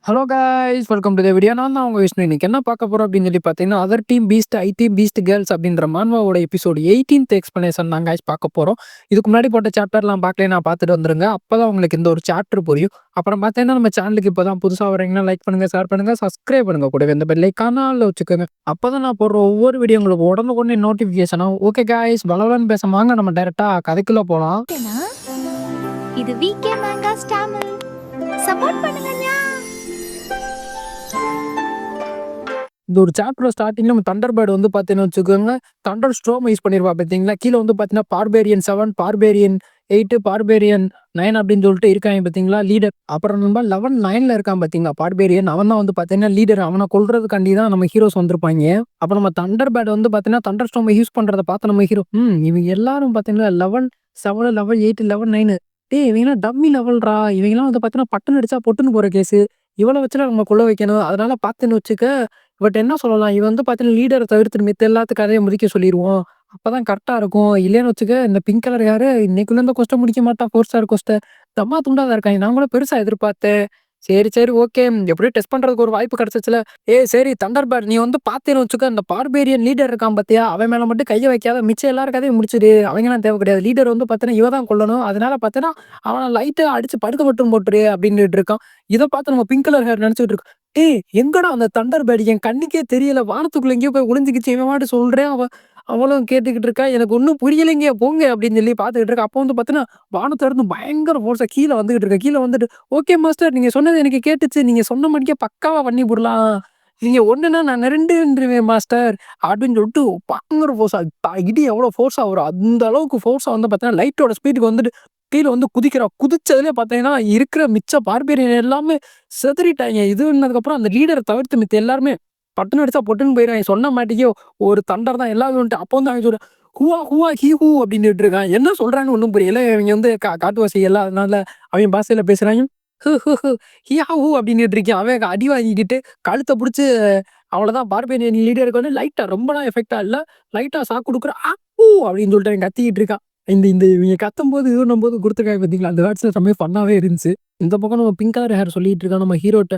Hello guys welcome to the video. நான் தான் உங்க விஷ்ணு. இன்னைக்கு என்ன பார்க்க போறோம் அப்படின்னு சொல்லி பார்த்தீங்கன்னா, அதர் டீம் பீஸ்ட் ஐ டீம் பீஸ்ட் கேர்ள்ஸ் அப்படின்ற மான்வாவோட எபிசோட் 18th எக்ஸ்பிளனேஷன் தான் காய்ஸ் பார்க்க போறோம். இதுக்கு முன்னாடி போட்ட சாப்டர்லாம் பார்க்கலைன்னா பார்த்துட்டு வந்துருங்க. அப்பதான் உங்களுக்கு இந்த ஒரு சாப்டர் புரியும். அப்புறம் பார்த்தீங்கன்னா, நம்ம சேனலுக்கு இப்போ தான் புதுசாக வரீங்கன்னா லைக் பண்ணுங்க, ஷேர் பண்ணுங்க, சப்ஸ்கிரைப் பண்ணுங்க. கூடவே இந்த பெல் ஐக்கான ஆல்ல வச்சுக்கோங்க. அப்பதான் நான் போடுற ஒவ்வொரு வீடியோ உங்களுக்கு உடனுக்குடனே நோட்டிஃபிகேஷன் ஆகும். ஓகே காய்ஸ், பலவலன்னு பேச வாங்க நம்ம டைரக்டா கதைக்குள்ள போலாம். இது விகே மேங்காஸ் தமிழ். சப்போர்ட் பண்ணுங்கண்ணா. இந்த ஒரு சாப்டர் ஸ்டார்டிங்ல நம்ம தண்டர் பேர்டு வந்து பார்த்தீங்கன்னு வச்சுக்கோங்க, தண்டர் ஸ்ட்ரோம் யூஸ் பண்ணிருப்பா பார்த்தீங்களா. கீழே வந்து பார்த்தீங்கன்னா பார்பேரியன் 7, பார்பேரியன் 8, பார்பேரியன் 9 அப்படின்னு சொல்லிட்டு இருக்காங்க பார்த்தீங்களா லீடர். அப்புறம் நம்ம 11 9ல இருக்கான் பார்த்தீங்களா பார்பேரியன். அவன் தான் வந்து பார்த்தீங்கன்னா லீடர். அவனை கொல்றதுக்காண்டி தான் நம்ம ஹீரோஸ் வந்திருப்பாங்க. அப்போ நம்ம தண்டர் பேர்டு வந்து பார்த்தீங்கன்னா தண்டர் ஸ்ட்ரோம் யூஸ் பண்றதை பார்த்து நம்ம ஹீரோ இவங்க எல்லாரும் பார்த்தீங்கன்னா 11 7 11 8 11 9 டேய் இவங்கலாம் டம்மி லெவல்ரா. இவங்கலாம் வந்து பார்த்தீங்கன்னா பட்டுன்னு அடிச்சா பொட்டுன்னு போற கேஸு. இவளை வச்சுலாம் நம்ம கொள்ள வைக்கணும். அதனால பார்த்துன்னு வச்சுக்க. பட் என்ன சொல்லலாம், இவன் வந்து பார்த்தீங்கன்னா லீடரை தவிர்த்து மித்த எல்லாத்து கதையை முடிக்க சொல்லிருவோம். அப்பதான் கரெக்டா இருக்கும். இல்லைன்னு வச்சுக்க, இந்த பிங்க் கலர் யாரு இன்னைக்குள்ள இந்த கொஸ்ட முடிக்க மாட்டான். 4 ஸ்டார் கொஸ்ட தம்மா துண்டா தான் இருக்காங்க. நான் கூட பெருசா எதிர்பார்த்தேன். சரி சரி ஓகே, எப்படியும் டெஸ்ட் பண்றதுக்கு ஒரு வாய்ப்பு கிடைச்சிச்சுல. சரி தண்டர் பேர்ட், நீ வந்து பார்த்தேன்னு வச்சுக்க, இந்த பார்பேரியன் லீடர் இருக்கான் பாத்தியா, அவன் மேல மட்டும் கையை வைக்காத, மிச்சம் எல்லாரும் கதையும் முடிச்சிடு. அவங்கலாம் தேவை கிடையாது. லீடர் வந்து பார்த்தீங்கன்னா இவ தான் கொல்லணும். அதனால பார்த்தீங்கன்னா அவனை லைட்டா அடிச்சு படுக்க மட்டும் போட்டுரு அப்படின்னுட்டு இருக்கான். இதை பார்த்து நம்ம பிங்க் கலர் ஹேர் நினைச்சிட்டு இருக்கோம். எங்கடா அந்த தண்டர் பேர்ட், என் கண்ணுக்கே தெரியல, வானத்துக்குள்ள எங்கேயோ போய் ஒளிஞ்சுக்கிச்சு. இவன் மாட்டு சொல்றேன், அவளும் கேட்டுக்கிட்டு இருக்கா. எனக்கு ஒன்றும் புரியலைங்க போங்க அப்படின்னு சொல்லி பார்த்துக்கிட்டு இருக்கா. அப்போ வந்து பார்த்தீங்கன்னா வானத்துல இருந்து பயங்கர ஃபோர்ஸா கீழே வந்துகிட்டு இருக்கா. கீழே வந்துட்டு ஓகே மாஸ்டர், நீங்க சொன்னது எனக்கு கேட்டுச்சு. நீங்க சொன்ன மாதிரியே பக்காவா பண்ணி போடலாம். நீங்க ஒண்ணுன்னா நான் 2ன்றுவேன் மாஸ்டர் அப்படின்னு சொல்லிட்டு பயங்கர ஃபோர்ஸா இடி எவ்வளோ ஃபோர்ஸா வரும் அந்த அளவுக்கு ஃபோர்ஸா வந்து பார்த்தீங்கன்னா லைட்டோட ஸ்பீடுக்கு வந்துட்டு கீழே வந்து குதிக்கிறா. குதிச்சதுலேயே பார்த்தீங்கன்னா இருக்கிற மிச்ச பார்பேரியன் எல்லாமே செதறிட்டாங்க. இதுன்னதுக்கப்புறம் அந்த லீடரை தவிர்த்து மித்த எல்லாருமே பட்டுன்னு அடிச்சா பொட்டுன்னு போயிடுவாங்க. சொன்ன மாட்டிக்கோ ஒரு தண்டர் தான் எல்லாரும் வந்துட்டு. அப்போ வந்து அவன் சொல்றான் ஹூவா ஹூவா ஹீ ஹூ அப்படின்னுட்டு இருக்கான். என்ன சொல்றான்னு ஒன்றும் புரியல. இவங்க வந்து காட்டுவாசி எல்லாம், அதனால அவன் பாஷையில பேசுறாங்க. ஹு ஹு ஹு ஹியா ஹூ அப்படின்னுட்டு இருக்கான். அவன் அடி வாங்கிக்கிட்டு கழுத்தை பிடிச்சி அவ்வளோதான். பார்பேரியன் லீடருக்கு வந்து லைட்டா ரொம்பலாம் எஃபெக்டா இல்லை, லைட்டா சாக்கு கொடுக்குற ஊ அப்படின்னு சொல்லிட்டு அவன் கத்திக்கிட்டு இருக்கான். இந்த இந்த இவங்க கத்தும்போது போது கொடுத்துருக்காங்க பார்த்தீங்களா, அந்த வேர்ட்ஸ் ரொம்ப ஃபன்னாவே இருந்துச்சு. இந்த பக்கம் நம்ம பிங்க் கலர் ஹேர் சொல்லிட்டு இருக்கான் நம்ம ஹீரோட்ட.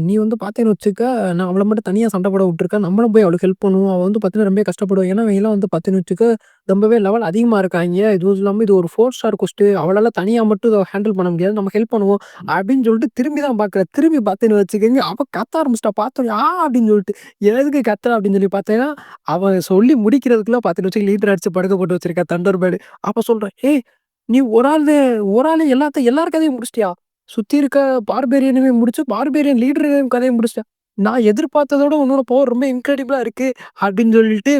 நீ வந்து பார்த்தேன்னு வச்சுக்க, நான் அவளை மட்டும் தனியா சண்டை போட விட்டுருக்கேன். நம்மளும் போய் அவளுக்கு ஹெல்ப் பண்ணுவோம். அவள் வந்து பார்த்தீங்கன்னா ரொம்ப கஷ்டப்படுவா. ஏன்னா இவங்கலாம் வந்து பார்த்தேன்னு வச்சுக்க ரொம்பவே லெவல் அதிகமா இருக்காங்க. இதுவும் இல்லாம இது ஒரு 4 ஸ்டார் கொஸ்ட். அவளால தனியா மட்டும் இதை ஹேண்டில் பண்ண முடியாது. நம்ம ஹெல்ப் பண்ணுவோம் அப்படின்னு சொல்லிட்டு திரும்பி தான் பார்க்குறேன். திரும்பி பார்த்தேன்னு வச்சுக்கோங்க, அவள் கத்த ஆரம்பிச்சிட்டா. பார்த்தோம் அப்படின்னு சொல்லிட்டு எதுக்கு கத்துறா அப்படின்னு சொல்லி பார்த்தேன்னா, அவன் சொல்லி முடிக்கிறதுக்குள்ள பார்த்துட்டு வச்சு லீடர் அடிச்சு படுக்க போட்டு வச்சிருக்கா தண்டர் பேர்டு. அப்ப சொல்றேன், நீ ஒரு ஆளு எல்லார் கதையும் முடிச்சிட்டியா? சுத்தி இருக்க பார்பேரியனுமே முடிச்சு, பார்பேரியன் லீடர் கதைய முடிச்சுட்டேன். நான் எதிர்பார்த்ததோட உன்னோட பவர் ரொம்ப இன்கிரெடிபிளா இருக்கு அப்படின்னு சொல்லிட்டு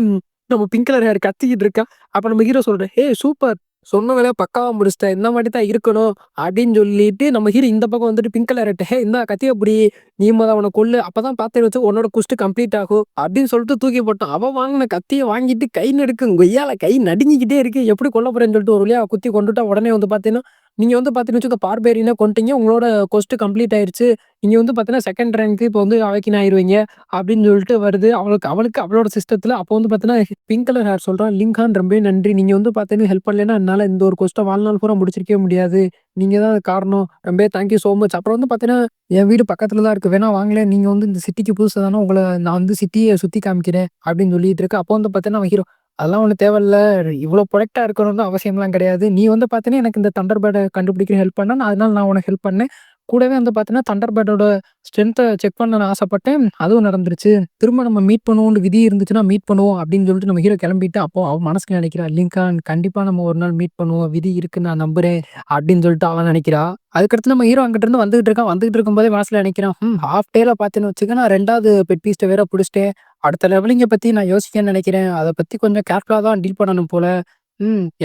நம்ம பிங்க் கலர் ஹேர் கத்திக்கிட்டு இருக்கா. அப்ப நம்ம ஹீரோ சொல்றேன், சூப்பர், சொன்ன வேலைய பக்காவா முடிச்சிட்டேன். இந்த மாரி தான் இருக்கணும் அப்படின்னு சொல்லிட்டு நம்ம ஹீரோ இந்த பக்கம் வந்துட்டு பிங்க் கலர் ஹேர்ட்ட, இந்தா கத்திய புடி, நீ அவன கொல்லு. அப்பதான் பார்த்தேன்னு வச்சு உன்னோட குஸ்ட் கம்ப்ளீட் ஆகும் அப்படின்னு சொல்லிட்டு தூக்கி போட்டான். அவன் வாங்கின கத்திய வாங்கிட்டு கை நடுக்கும், கொய்யால கை நடுங்கிக்கிட்டே இருக்கு. எப்படி கொல்ல போறேன்னு சொல்லிட்டு ஒரு வழியா குத்தி கொண்டுட்டா. உடனே வந்து பார்த்தீங்கன்னா, நீங்க வந்து பார்த்தீங்கன்னு வச்சுக்கோங்க, பார்பேரியன கொன்ட்டீங்க. உங்களோட கொஸ்ட் கம்ப்ளீட் ஆயிருச்சு. நீங்க வந்து பார்த்தீங்கன்னா 2nd ரேங்க் இப்போ வந்து அவைக்கின் ஆயிருவீங்க அப்படின்னு சொல்லிட்டு வருது. அவளுக்கு அவளுக்கு அவளோட சிஸ்டத்துல. அப்போ வந்து பார்த்தீங்கன்னா பிங்க் கலர் ஹேர் சொல்றான், லிங்கான் ரொம்பவே நன்றி. நீங்க வந்து பார்த்தீங்கன்னா ஹெல்ப் பண்ணலைன்னா என்னால இந்த ஒரு கொஸ்ட வாழ்நாள் பூரா முடிச்சிருக்கவே முடியாது. நீங்க தான் அதுக்கு காரணம். ரொம்பவே தேங்க்யூ ஸோ மச். அப்புறம் வந்து பார்த்தீங்கன்னா என் வீடு பக்கத்துல தான் இருக்கு. வேணா வாங்களேன். நீங்க வந்து இந்த சிட்டிக்கு புதுசு தானே, உங்களை நான் வந்து சிட்டியை சுத்தி காமிக்கிறேன் அப்படின்னு சொல்லிட்டு இருக்கு. அப்போ வந்து பார்த்தீங்கன்னா ஹீரோ, அதெல்லாம் ஒண்ணும் தேவையில்ல. இவ்வளோ ப்ரொடக்ட்டா இருக்கணும்னு அவசியம்லாம் கிடையாது. நீ வந்து பார்த்தீங்கன்னா எனக்கு இந்த தண்டர் பேர்ட கண்டுபிடிக்க ஹெல்ப் பண்ண. அதனால நான் உனக்கு ஹெல்ப் பண்ணேன். கூடவே வந்து பார்த்தீங்கன்னா தண்டர் பேர்டோட ஸ்ட்ரென்த்தை செக் பண்ண நான் ஆசைப்பட்டேன். அதுவும் நடந்துருச்சு. திரும்ப நம்ம மீட் பண்ணுவோம்னு விதி இருந்துச்சுன்னா மீட் பண்ணுவோம் அப்படின்னு சொல்லிட்டு நம்ம ஹீரோ கிளம்பிட்டு, அப்போ அவன் மனசுல நினைக்கிறா, லிங்கான் கண்டிப்பா நம்ம ஒரு நாள் மீட் பண்ணுவோம். விதி இருக்குன்னு நான் நம்புறேன் அப்படின்னு சொல்லிட்டு அவன் நினைக்கிறா. அதுக்கடுத்து நம்ம ஹீரோ அங்கிட்டு இருந்து வந்துகிட்டு இருக்கான். வந்துகிட்டு இருக்கும்போதே மனசுல நினைக்கிறான், ஹாஃப் டேல பார்த்தேன்னு வச்சுக்க, நான் 2வது பெட் பீஸ்ட்ட வேற புடிச்சிட்டேன். அடுத்த லெவலிங்க பத்தி நான் யோசிக்கன்னு நினைக்கிறேன். அத பத்தி கொஞ்சம் கேர்ஃபுல்லா தான் டீல் பண்ணணும் போல.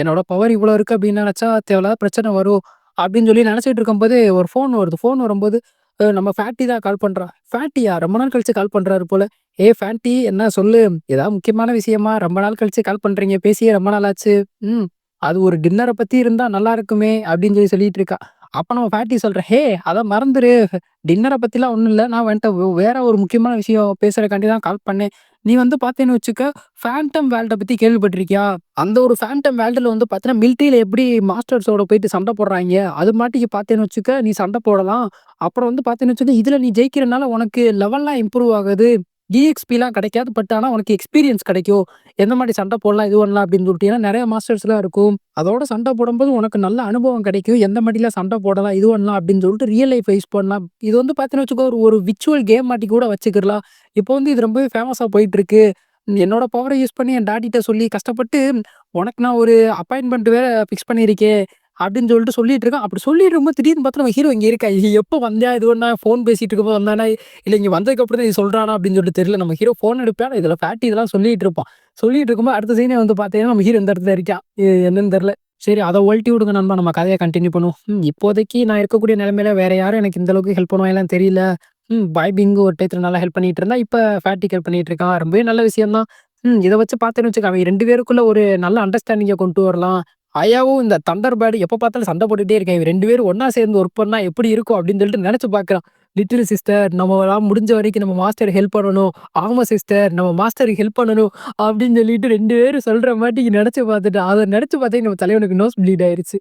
என்னோட பவர் இவ்வளோ இருக்கு அப்படின்னு நினைச்சா தேவையில்லாத பிரச்சனை வரும் அப்படின்னு சொல்லி நினைச்சிட்டு இருக்கும்போது ஒரு ஃபோன் வருது. ஃபோன் வரும்போது நம்ம ஃபேட்டி தான் கால் பண்றா. ஃபேட்டியா? ரொம்ப நாள் கழிச்சு கால் பண்றாரு போல. ஃபேட்டி, என்ன சொல்லு? ஏதாவது முக்கியமான விஷயமா? ரொம்ப நாள் கழிச்சு கால் பண்றீங்க. பேசியே ரொம்ப நாள் ஆச்சு. ம். அது ஒரு டின்னர பத்தி இருந்தா நல்லா இருக்குமே அப்படின்னு சொல்லி சொல்லிட்டு இருக்கா. அப்ப நம்ம ஃபேட்டி சொல்றேன், அத மறந்துரு. டின்னர பத்திலாம் ஒண்ணும் இல்ல. நான் வேற ஒரு முக்கியமான விஷயம் பேசுறதுக்காண்டி தான் கால் பண்ணேன். நீ வந்து பார்த்தேன்னு வச்சுக்க, ஃபேண்டம் வேல்ட பத்தி கேள்விப்பட்டிருக்கியா? அந்த ஒரு ஃபேண்டம் வேல்டுல வந்து பார்த்தீங்கன்னா, மிலிட்டரியில எப்படி மாஸ்டர்ஸோட போயிட்டு சண்டை போடுறாய்ங்க, அது மாட்டிக்கு பார்த்தேன்னு வச்சுக்க, நீ சண்டை போடலாம். அப்புறம் வந்து பார்த்தேன்னு வச்சுக்க, இதுல நீ ஜெயிக்கிறனால உனக்கு லெவல்லாம் இம்ப்ரூவ் ஆகுது. EXPலாம் கிடைக்காது. பட் ஆனா உனக்கு எக்ஸ்பீரியன்ஸ் கிடைக்கும். எந்த மாரி சண்டை போடலாம், இது பண்ணலாம் அப்படின்னு சொல்லிட்டு. ஏன்னா நெறைய மாஸ்டர்ஸ்லாம் இருக்கும். அதோட சண்டை போடும்போது உனக்கு நல்ல அனுபவம் கிடைக்கும். எந்த மாரிலாம் சண்டை போடலாம், இது பண்ணலாம் அப்படின்னு சொல்லிட்டு ரியல் லைஃப் வைஸ் பண்ணலாம். இது வந்து பார்த்தீங்கன்னு வச்சுக்கோ, ஒரு ஒரு விர்ச்சுவல் கேம் மாட்டி கூட வச்சுக்கிடலாம். இப்போ வந்து இது ரொம்பவே ஃபேமஸா போயிட்டுருக்கு. என்னோட பவர யூஸ் பண்ணி என் டாடிட்ட சொல்லி கஷ்டப்பட்டு, "உனக்கு நான் ஒரு அப்பாயின்ட்மென்ட் வேற ஃபிக்ஸ் பண்ணியிருக்கேன்." அப்படின்னு சொல்லிட்டு சொல்லிட்டு இருக்கான். அப்படி சொல்லிட்டு இருக்கும்போது திடீர்னு பார்த்தா நம்ம ஹீரோ இங்க இருக்கா. எப்போ வந்தியா? இது பண்ணா? ஃபோன் பேசிட்டு இருக்கும்போது வந்தானா? இல்ல இங்க வந்ததுக்கு அப்புறம் தான் இது சொல்றானா? அப்படின்னு சொல்லிட்டு தெரியல. நம்ம ஹீரோ ஃபோன் எடுப்பான். இதுல ஃபேட் இதெல்லாம் சொல்லிட்டு இருப்பான். சொல்லிட்டு இருக்கும்போது அடுத்த சீனே வந்து பார்த்தீங்கன்னா, நம்ம ஹீரோ இந்த இடத்துல இருக்கான். என்னன்னு தெரியல. சரி அத ஒழட்டி விடுங்க நண்பா. நம்ம கதைய கன்டின்யூ பண்ணுவோம். இப்போதைக்கு நான் இருக்கக்கூடிய நிலைமையில வேற யாரும் எனக்கு இந்த அளவுக்கு ஹெல்ப் பண்ணுவாங்களான்னு தெரியல. பாய் பிங்கு ஒரு டயத்துல நல்லா ஹெல்ப் பண்ணிட்டு இருந்தா. இப்ப ஃபேட்டிக்கு ஹெல்ப் பண்ணிட்டு இருக்கான். ரொம்பவே நல்ல விஷயம் தான். இத வச்சு பார்த்தேன்னு வச்சுக்க, அவங்க 2 பேருக்குள்ள ஒரு நல்ல அண்டர்ஸ்டாண்டிங்க கொண்டு வரலாம். அயாவும் இந்த தண்டர் பேர்ட் எப்ப பார்த்தாலும் சண்டை போட்டுட்டே இருக்கான். இவங்க 2 பேரும் ஒண்ணா சேர்ந்து ஒர்க் பண்ணா எப்படி இருக்கும் அப்படின்னு சொல்லிட்டு நெனச்சு பார்க்குறான். லிட்டில் சிஸ்டர் நம்மளால முடிஞ்ச வரைக்கும் நம்ம மாஸ்டருக்கு ஹெல்ப் பண்ணணும். ஆமா சிஸ்டர் நம்ம மாஸ்டருக்கு ஹெல்ப் பண்ணணும் அப்படின்னு சொல்லிட்டு 2 பேரும் சொல்ற மாட்டிக்கு நெனச்சு பார்த்துட்டான். அத நெனச்சு பார்த்தே நம்ம தலைவனுக்கு நோஸ் ப்ளீட் ஆயிருச்சு.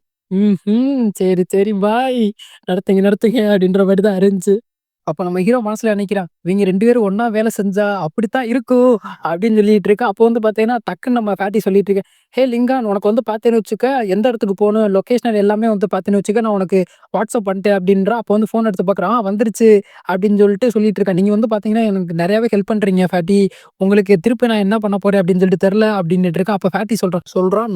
சரி, சரி பாய். நடத்துங்க, நடத்துங்க அப்படின்ற மாரி தான் இருந்துச்சு. அப்ப நம்ம ஹீரோ மனசுல நினைக்கிறான். இவங்க 2 பேரும் ஒண்ணா வேலை செஞ்சா அப்படித்தான் இருக்கும் அப்படின்னு சொல்லிட்டு இருக்கான். அப்போ வந்து பார்த்தீங்கன்னா, டக்குன்னு நம்ம பாட்டி சொல்லிட்டு இருக்கேன். "ஹே லிங்கான் உனக்கு வந்து பார்த்தேன்னு வச்சுக்க, எந்த இடத்துக்கு போணும், லொகேஷன் எல்லாமே வந்து பார்த்தேன்னு வச்சுக்க, நான் உனக்கு வாட்ஸ்அப் பண்ணிட்டேன்" அப்படின்றா. அப்போ வந்து ஃபோன் எடுத்து பார்க்குறான். வந்துருச்சு அப்படின்னு சொல்லிட்டு இருக்கான். "நீங்க வந்து பார்த்தீங்கன்னா, எனக்கு நெறையாவே ஹெல்ப் பண்றீங்க பாட்டி. உங்களுக்கு திருப்பி நான் என்ன பண்ண போறேன் அப்படின்னு சொல்லிட்டு தெரியல" அப்படின்னுட்டு இருக்கான். அப்ப பாட்டி சொல்றான்,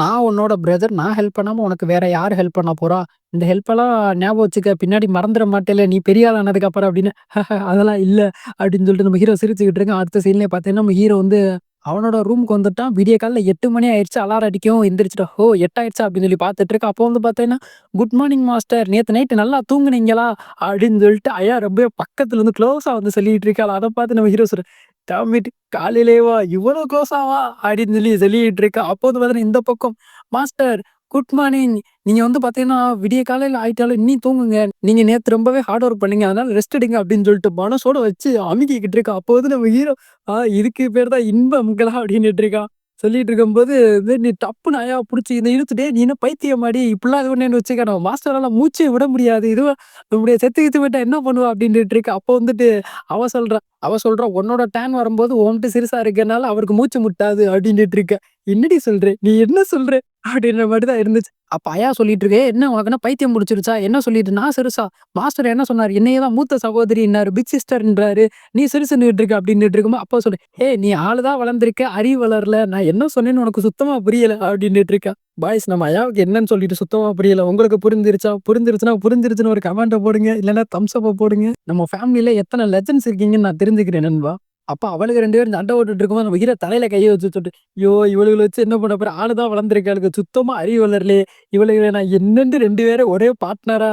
"நான் உன்னோட பிரதர். நான் ஹெல்ப் பண்ணாம உனக்கு வேற யாரு ஹெல்ப் பண்ண போறா? இந்த ஹெல்ப்பெல்லாம் ஞாபகம் வச்சுக்க. பின்னாடி மறந்துற மாட்டேல்ல நீ பெரிய ஆள் ஆனதுக்கு அப்புறம்" அப்படின்னு. அதெல்லாம் இல்ல அப்படின்னு சொல்லிட்டு நம்ம ஹீரோ சிரிச்சுக்கிட்டு இருக்கான். அடுத்த சீன்லயே பார்த்தீங்கன்னா, நம்ம ஹீரோ வந்து அவனோட ரூமுக்கு வந்துட்டான். விடிய காலைல 8 மணி ஆயிருச்சு. அலாரம் அடிக்கவும் எந்திரிச்சுட்டான். ஓ! 8 ஆயிருச்சா அப்படின்னு சொல்லி பார்த்துட்டு இருக்கான். அப்போ வந்து பார்த்தீங்கன்னா, "குட் மார்னிங் மாஸ்டர். நேத்து நைட் நல்லா தூங்குனீங்களா?" அப்படின்னு சொல்லிட்டு ஐயா ரொம்பவே பக்கத்துல இருந்து க்ளோஸா வந்து சொல்லிட்டு இருக்காள். அத பார்த்து நம்ம ஹீரோ சொல்றான், "டாம் இட் காலையிலேவா? இவ்வளோ க்ளோஸாவா?" அப்படின்னு சொல்லிட்டு இருக்கான். அப்போ வந்து பார்த்தீங்கன்னா, இந்த பக்கம் மாஸ்டர் குட் மார்னிங். நீங்க வந்து பார்த்தீங்கன்னா, விடிய காலையில ஆயிட்டாலும் இன்னி தூங்குங்க. நீங்க நேத்து ரொம்பவே ஹார்ட் ஒர்க் பண்ணீங்க. அதனால ரெஸ்ட் எடுங்க அப்படின்னு சொல்லிட்டு மனசோட வச்சு அமுக்கிக்கிட்டு இருக்கான். அப்போ வந்து நம்ம ஹீரோ, இதுக்கு பேர் தான் இன்பம்களா அப்படின்னுட்டு இருக்கான். சொல்லிட்டு இருக்கும்போது, நீ டப்புன்னு ஆயா புடிச்சு இத இழுத்து, "டேய் நீ என்ன பைத்தியமாடி? இப்படிலாம் இது பண்ணேன்னு வச்சுக்க, நம்ம மாஸ்டரால மூச்சே விட முடியாது. இதுவா நம்முடைய செத்து கித்து போயிட்டா என்ன பண்ணுவ?" அப்படின்னுட்டு இருக்கா. அப்போ வந்துட்டு அவ சொல்றா, "உன்னோட டர்ன் வரும்போது உன்கிட்ட சிறுசா இருக்கனால அவருக்கு மூச்சு முட்டாது" அப்படின்னுட்டு இருக்க. "என்னடி சொல்ற? நீ என்ன சொல்ற?" அப்படின்ற மாரி தான் இருந்துச்சு. அப்ப ஆயா சொல்லிட்டு இருக்கு, "என்ன உனக்கு என்ன பைத்தியம் புடிச்சிருச்சா? என்ன சொல்லிட்டு நான் சிறுசா? மாஸ்டர் என்ன சொன்னாரு? என்னைய தான் மூத்த சகோதரின்னாரு, பிக் சிஸ்டர்ன்றாரு. நீ சிறுசுன்னுட்டு இருக்க" அப்படின்னுட்டு இருக்கும்போது, அப்பா சொல்றேன், "ஏய் நீ ஆளு தான் வளர்ந்திருக்க, அறிவு வளரல. நான் என்ன சொன்னேன்னு உனக்கு சுத்தமா புரியல" அப்படின்னுட்டு இருக்கா. பாய்ஸ் நம்ம ஆயாவுக்கு என்னன்னு சொல்லிட்டு சுத்தமா புரியல. உங்களுக்கு புரிஞ்சிருச்சா? புரிஞ்சிருச்சுன்னா புரிஞ்சிருச்சுன்னு ஒரு கமெண்ட்ட போடுங்க. இல்லன்னா தம்ஸ் அப்ப போடுங்க. நம்ம ஃபேமிலில எத்தன லெஜண்ட்ஸ் இருக்கீங்கன்னு நான் தெரிஞ்சுக்கிறேன் நண்பா. அப்ப அவளுக 2 பேரும் சண்டை போட்டுட்டு இருக்கும்போது நம்ம ஹீரோ தலையில கைய வச்சுட்டு, ஐயோ! இவளுகள வச்சு என்ன பண்ண போறேன்? ஆளு தான் வளர்ந்துருக்காளுக. சுத்தமா அறிவு வளரலயே! இவளுகள நான் என்னன்ட்டு 2 பேரும் ஒரே பார்ட்னரா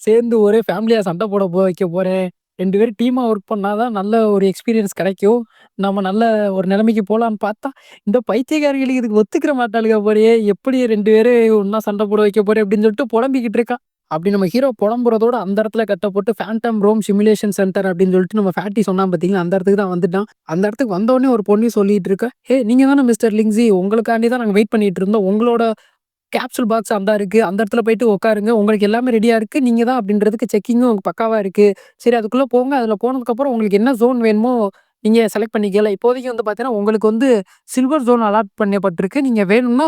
சேர்ந்து ஒரே ஃபேமிலியா சண்டை போட வைக்க போறேன். 2 பேரும் டீமா ஒர்க் பண்ணா தான் நல்ல ஒரு எக்ஸ்பீரியன்ஸ் கிடைக்கும். நம்ம நல்ல ஒரு நிலைமைக்கு போலான்னு பார்த்தா, இந்த பைத்தியக்காரிகளுக்கு இதுக்கு ஒத்துக்கிற மாட்டாளுக போலயே! எப்படி 2 பேரும் ஒண்ணா சண்டை போட வைக்க போறேன் அப்படின்னு சொல்லிட்டு புலம்பிக்கிட்டு இருக்கான். அப்படி நம்ம ஹீரோ புலம்புறதோட அந்த இடத்துல கட்ட போட்டு ஃபேண்டம் ரோம் சிமுலேஷன் சென்டர் அப்படின்னு சொல்லிட்டு நம்ம ஃபேட்டி சொன்னான் பார்த்தீங்களா, அந்த இடத்துக்கு தான் வந்துட்டான். அந்த இடத்துக்கு வந்தோனே ஒரு பொண்ணு சொல்லிட்டு இருக்கா, "ஹே நீங்க தானே மிஸ்டர் லிங்ஸி? உங்களுக்காண்டி தான் நாங்க வெயிட் பண்ணிட்டு இருந்தோம். உங்களோட கேப்சூல் பாக்ஸ் அந்தா இருக்கு. அந்த இடத்துல போயிட்டு உட்காருங்க. உங்களுக்கு எல்லாமே ரெடியா இருக்கு. நீங்க தான் அப்படின்றதுக்கு செக்கிங்கும் பக்காவா இருக்கு. சரி அதுக்குள்ள போங்க. அதுல போனதுக்கப்புறம் உங்களுக்கு என்ன ஜோன் வேணுமோ நீங்க செலக்ட் பண்ணிக்கல. இப்போதைக்கு வந்து பார்த்தீங்கன்னா, உங்களுக்கு வந்து சில்வர் ஜோன் அலாட் பண்ணப்பட்டிருக்கு. நீங்க வேணும்னா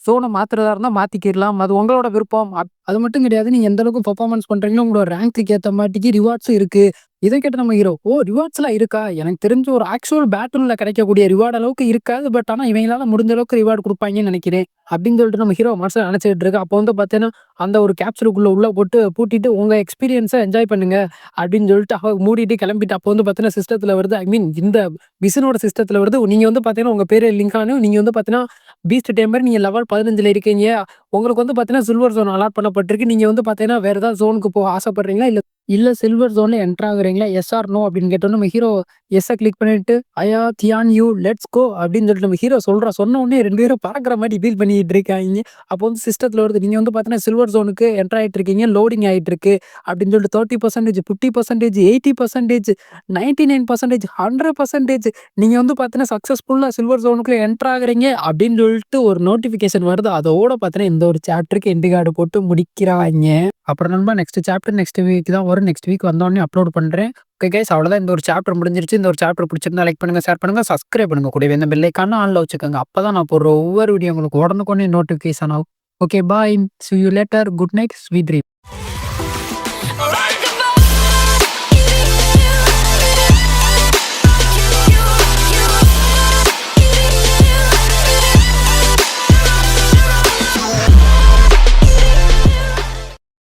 ஜோன மாத்துறதா இருந்தா மாத்திக்கிரலாம். அது உங்களோட விருப்பம். அது மட்டும் கிடையாது. நீங்க எந்த அளவுக்கு பெர்ஃபார்மன்ஸ் பண்றீங்களோ, உங்களோட ரேங்க்குக்கு ஏத்த மாட்டிக்கு ரிவார்ட்ஸும் இருக்கு. இத கேட்ட நம்ம ஹீரோ, "ஓ! ரிவார்ட்ஸ்லாம் இருக்கா? எனக்கு தெரிஞ்சு ஒரு ஆக்சுவல் பேட்டில்ல கிடைக்கக்கூடிய ரிவார்ட் அளவுக்கு இருக்காது. பட் ஆனா இவங்களால முடிஞ்ச அளவுக்கு ரிவார்ட் குடுப்பாய்ங்கன்னு நெனைக்கிறேன்." அப்படின்னு சொல்லிட்டு நம்ம ஹீரோ மனசுல நெனச்சுட்டு இருக்கான். அப்போ வந்து பார்த்தீங்கன்னா, அந்த ஒரு கேப்சூலுக்குள்ள உள்ள போட்டு பூட்டிட்டு, "உங்க எக்ஸ்பீரியன்ஸ என்ஜாய் பண்ணுங்க." அப்படின்னு சொல்லிட்டு அவ மூடிட்டு கிளம்பிட்டா. அப்போ வந்து பார்த்தீங்கன்னா, சிஸ்டத்துல வருது. ஐ மீன் இந்த பிசினோட சிஸ்டத்துல வருது. நீங்க வந்து பார்த்தீங்கன்னா, உங்க பேரு லிங்கானு. நீங்க வந்து பார்த்தீங்கன்னா, பீஸ்ட் டேமர். நீங்க லெவல் 15ல இருக்கீங்க. உங்களுக்கு வந்து பார்த்தீங்கன்னா, சில்வர் ஜோன் அலாட் பண்ணப்பட்டிருக்கு. நீங்க வந்து பார்த்தீங்கன்னா, வேற ஏதாவது ஜோனுக்கு போக ஆசைப்படுறீங்களா? இல்ல சில்வர் ஜோன்ல என்டர் ஆகுறீங்களா? எஸ் ஆர் நோ அப்படின்னு கேட்டோனே நம்ம ஹீரோ, எஸ்ஸை கிளிக் பண்ணிட்டு ஐயா தியான் யூ லெட்ஸ் கோ அப்படின்னு சொல்லிட்டு நம்ம ஹீரோ சொன்ன உடனே 2 பேரும் பறக்கிற மாதிரி ஃபீல் பண்ணிட்டு இருக்காங்க. அப்போ வந்து சிஸ்டத்தில் வருது, நீங்கள் வந்து பார்த்தீங்கன்னா சில்வர் ஜோனுக்கு என்டர் ஆகிட்டு இருக்கீங்க, லோடிங் ஆகிட்டு இருக்கு அப்படின்னு சொல்லிட்டு 30%, 50%, 80%, 99%, 100% நீங்கள் வந்து பார்த்தீங்கன்னா சக்ஸஸ்ஃபுல்லாக சில்வர் ஜோனுக்குள்ளே என்டர் ஆகுறீங்க அப்படின்னு சொல்லிட்டு ஒரு நோட்டிஃபிகேஷன் வருது. அதோட பார்த்தீங்கன்னா இந்த ஒரு சாப்டருக்கு எண்டு கார்டு போட்டு முடிக்கிறாங்க. அப்புறம் நண்பா நெக்ஸ்ட் சாப்டர் நெக்ஸ்ட் வீக் தான் வரும். நெக்ஸ்ட் வீக் வந்தோடனே அப்லோட் பண்ணுறேன். ஓகே கைஸ், அவ்வளோதான். இந்த ஒரு சாப்டர் முடிஞ்சிருச்சு. இந்த ஒரு சாப்டர் பிடிச்சிருந்தா லைக் பண்ணுங்க, ஷேர் பண்ணுங்க, சப்ஸ்கிரைப் பண்ணுங்க. கூடவே இந்த பெல் ஐகானை ஆன்ல வச்சுக்கோங்க. அப்பதான் நான் போடுற ஒவ்வொரு வீடியோ உங்களுக்கு உடனுக்குடனே நோட்டிஃபிகேஷன் ஆகும். Okay bye, see you later, good night, sweet dream.